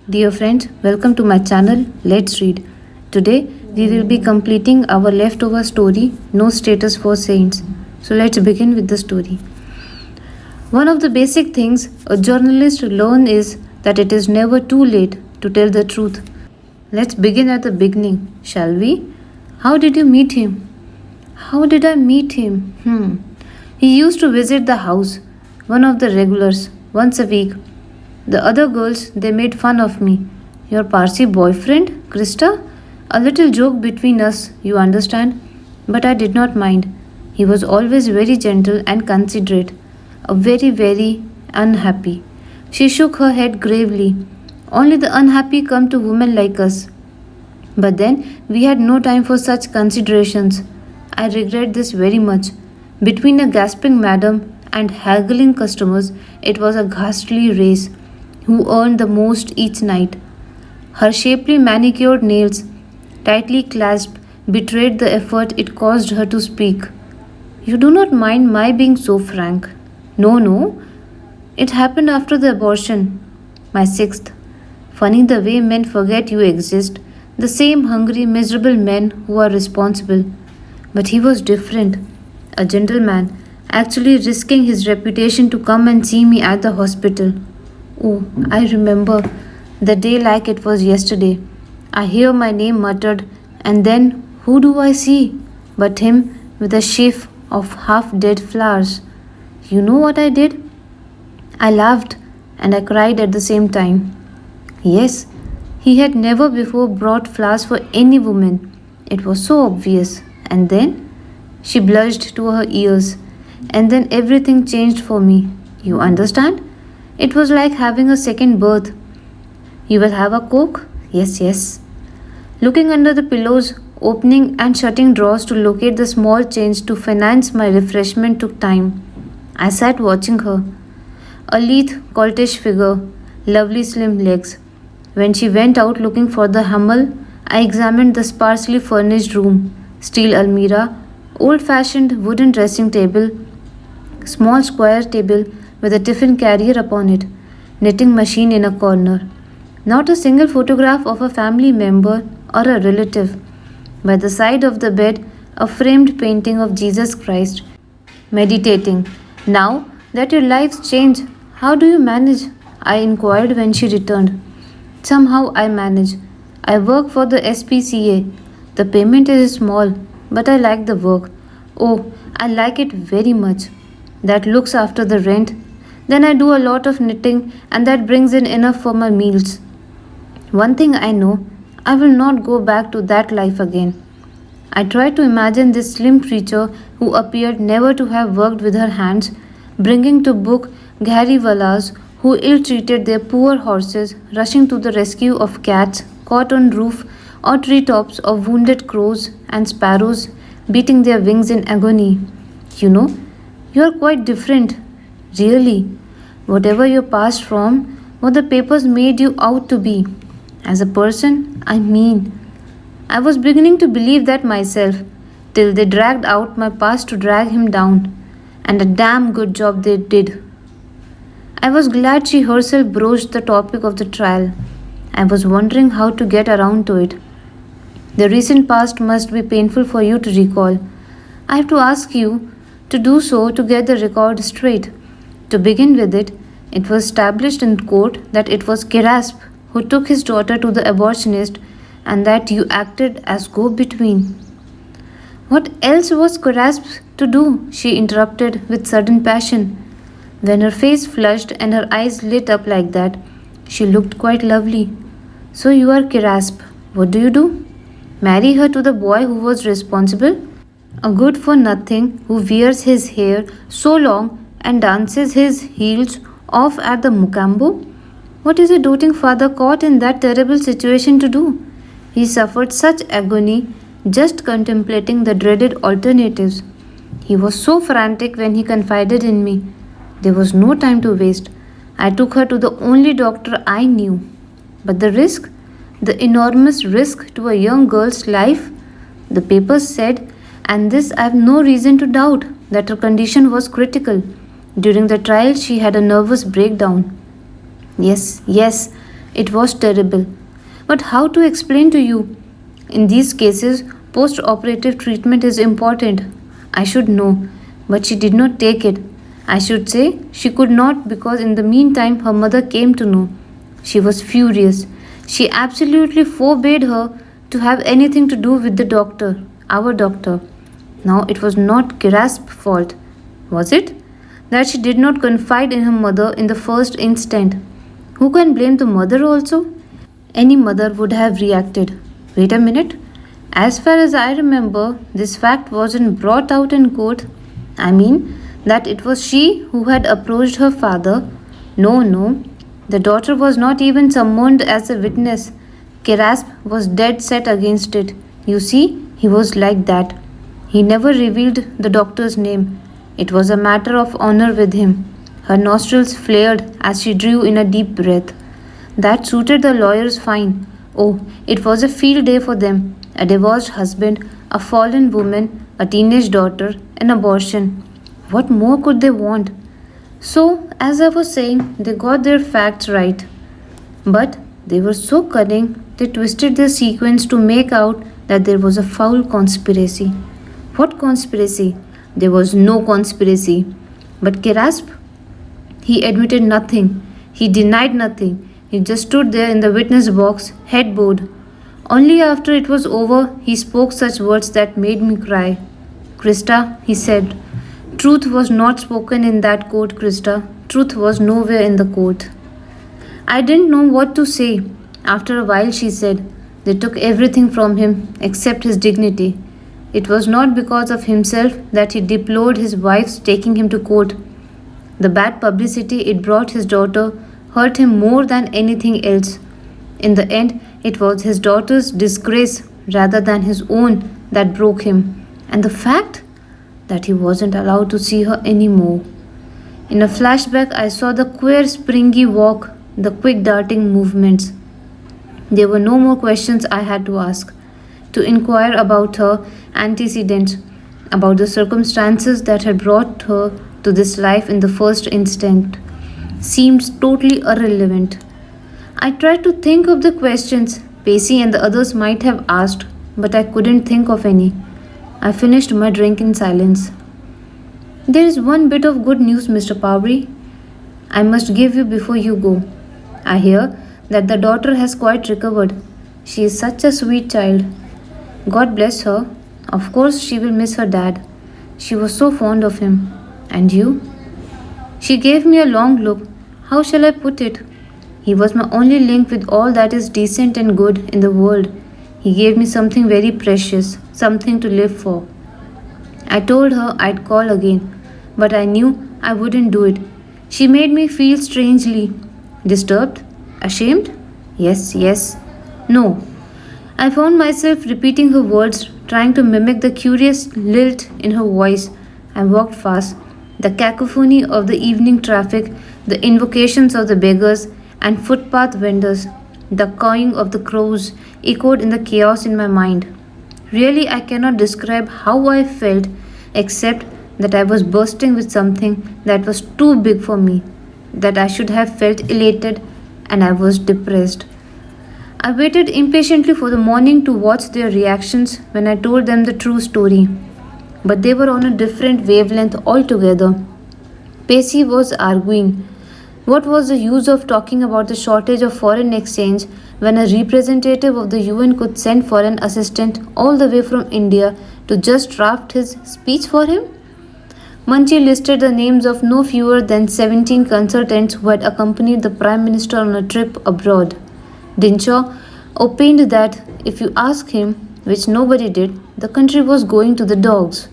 Dear friends, welcome to my channel. Let's read. Today we will be completing our leftover story, No Status for Saints. So let's begin with the story. One of the basic things a journalist learns is that it is never too late to tell the truth. Let's begin at the beginning, shall we? How did you meet him? How did I meet him? He used to visit the house, one of the regulars, once a week. The other girls, they made fun of me. Your Parsi boyfriend, Krista? A little joke between us, you understand? But I did not mind. He was always very gentle and considerate. Very unhappy. She shook her head gravely. Only the unhappy come to women like us. But then we had no time for such considerations. I regret this very much. Between a gasping madam and haggling customers, it was a ghastly race. Who earned the most each night? Her shapely manicured nails, tightly clasped, betrayed the effort it cost her to speak. You do not mind my being so frank? No. It happened after the abortion. My sixth. Funny the way men forget you exist, the same hungry, miserable men who are responsible. But he was different. A gentleman, actually risking his reputation to come and see me at the hospital. Oh, I remember the day like it was yesterday. I hear my name muttered, and then who do I see but him with a sheaf of half dead flowers. You know what I did? I laughed and I cried at the same time. Yes, he had never before brought flowers for any woman. It was so obvious. And then she blushed to her ears, and then everything changed for me. You understand? It was like having a second birth. You will have a Coke? Yes. Looking under the pillows, opening and shutting drawers to locate the small change to finance my refreshment took time. I sat watching her. A lithe, coltish figure, lovely slim legs. When she went out looking for the Hummel, I examined the sparsely furnished room. Steel almirah, old-fashioned wooden dressing table, small square table with a tiffin carrier upon it, knitting machine in a corner. Not a single photograph of a family member or a relative. By the side of the bed, a framed painting of Jesus Christ, meditating. Now that your life's changed, how do you manage? I inquired when she returned. Somehow I manage. I work for the SPCA. The payment is small, but I like the work. Oh, I like it very much. That looks after the rent. Then I do a lot of knitting, and that brings in enough for my meals. One thing I know, I will not go back to that life again. I tried to imagine this slim creature who appeared never to have worked with her hands, bringing to book ghariwalas who ill-treated their poor horses, rushing to the rescue of cats caught on roof or treetops, of wounded crows and sparrows beating their wings in agony. You know, you are quite different. Really, whatever your past from, what the papers made you out to be. As a person, I was beginning to believe that myself, till they dragged out my past to drag him down. And a damn good job they did. I was glad she herself broached the topic of the trial. I was wondering how to get around to it. The recent past must be painful for you to recall. I have to ask you to do so to get the record straight. To begin with it was established in court that it was Kirasp who took his daughter to the abortionist and that you acted as go-between. What else was Kirasp to do? She interrupted with sudden passion. When her face flushed and her eyes lit up like that, she looked quite lovely. So you are Kirasp. What do you do? Marry her to the boy who was responsible? A good-for-nothing who wears his hair so long and dances his heels off at the Mukambo? What is a doting father caught in that terrible situation to do? He suffered such agony just contemplating the dreaded alternatives. He was so frantic when he confided in me. There was no time to waste. I took her to the only doctor I knew. But the risk? The enormous risk to a young girl's life? The papers said, and this I have no reason to doubt, that her condition was critical. During the trial, she had a nervous breakdown. Yes, It was terrible. But how to explain to you? In these cases, post operative treatment is important. I should know, but she did not take it. I should say she could not because in the meantime her mother came to know. She was furious. She absolutely forbade her to have anything to do with the doctor, our doctor. Now it was not Kirasp's fault, was it? That she did not confide in her mother in the first instant. Who can blame the mother also? Any mother would have reacted. Wait a minute. As far as I remember, this fact wasn't brought out in court. I mean, that it was she who had approached her father. No, no. The daughter was not even summoned as a witness. Kirasp was dead set against it. You see, he was like that. He never revealed the doctor's name. It was a matter of honor with him. Her nostrils flared as she drew in a deep breath. That suited the lawyers fine. Oh, it was a field day for them. A divorced husband, a fallen woman, a teenage daughter, an abortion. What more could they want? So, as I was saying, they got their facts right. But they were so cunning, they twisted their sequence to make out that there was a foul conspiracy. What conspiracy? There was no conspiracy. But Kirasp? He admitted nothing. He denied nothing. He just stood there in the witness box, head bowed. Only after it was over, he spoke such words that made me cry. Krista, he said, truth was not spoken in that court, Krista. Truth was nowhere in the court. I didn't know what to say. After a while, she said, they took everything from him except his dignity. It was not because of himself that he deplored his wife's taking him to court. The bad publicity it brought his daughter hurt him more than anything else. In the end, it was his daughter's disgrace rather than his own that broke him, and the fact that he wasn't allowed to see her anymore. In a flashback, I saw the queer, springy walk, the quick darting movements. There were no more questions I had to ask, to inquire about her antecedents, about the circumstances that had brought her to this life in the first instant. Seemed totally irrelevant. I tried to think of the questions Pacey and the others might have asked, but I couldn't think of any. I finished my drink in silence. There is one bit of good news, Mr. Powry, I must give you before you go. I hear that the daughter has quite recovered. She is such a sweet child. God bless her. Of course, she will miss her dad. She was so fond of him. And you? She gave me a long look. How shall I put it? He was my only link with all that is decent and good in the world. He gave me something very precious, something to live for. I told her I'd call again, but I knew I wouldn't do it. She made me feel strangely disturbed, ashamed. Yes. No. I found myself repeating her words, trying to mimic the curious lilt in her voice. I walked fast. The cacophony of the evening traffic, the invocations of the beggars and footpath vendors, the cawing of the crows echoed in the chaos in my mind. Really, I cannot describe how I felt, except that I was bursting with something that was too big for me, that I should have felt elated, and I was depressed. I waited impatiently for the morning to watch their reactions when I told them the true story. But they were on a different wavelength altogether. Pacey was arguing. What was the use of talking about the shortage of foreign exchange when a representative of the UN could send for an assistant all the way from India to just draft his speech for him? Munchie listed the names of no fewer than 17 consultants who had accompanied the Prime Minister on a trip abroad. Dinshaw opined that if you ask him, which nobody did, the country was going to the dogs.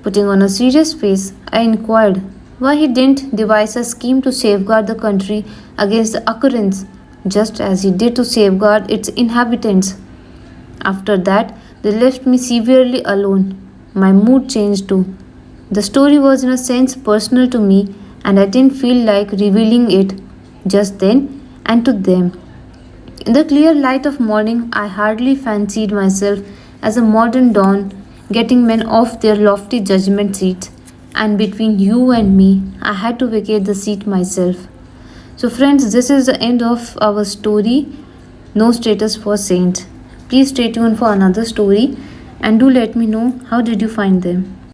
Putting on a serious face, I inquired why he didn't devise a scheme to safeguard the country against the occurrence, just as he did to safeguard its inhabitants. After that, they left me severely alone. My mood changed too. The story was in a sense personal to me, and I didn't feel like revealing it just then and to them. In the clear light of morning, I hardly fancied myself as a modern Don getting men off their lofty judgment seats, and between you and me, I had to vacate the seat myself. So, friends, this is the end of our story, No Status for Saints. Please stay tuned for another story and do let me know how did you find them.